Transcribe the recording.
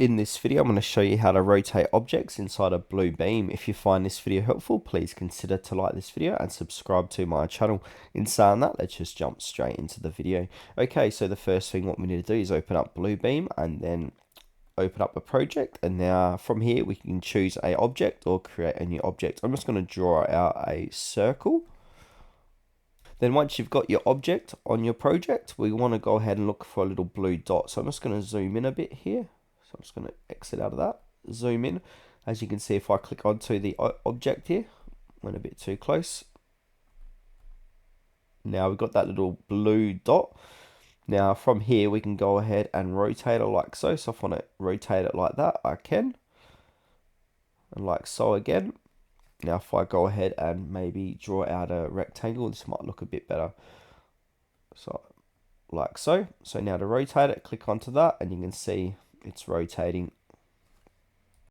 In this video, I'm going to show you how to rotate objects inside of Bluebeam. If you find this video helpful, please consider to like this video and subscribe to my channel. In saying that, let's just jump straight into the video. Okay, so the first thing what we need to do is open up Bluebeam and then open up a project. And now from here, we can choose a object or create a new object. I'm just going to draw out a circle. Then once you've got your object on your project, we want to go ahead and look for a little blue dot. So I'm just going to zoom in a bit here. So I'm just going to exit out of that, zoom in. As you can see, if I click onto the object here, went a bit too close. Now we've got that little blue dot. Now from here, we can go ahead and rotate it like so. So if I want to rotate it like that, I can. And like so again. Now if I go ahead and maybe draw out a rectangle, this might look a bit better. So like so. So now to rotate it, click onto that and you can see it's rotating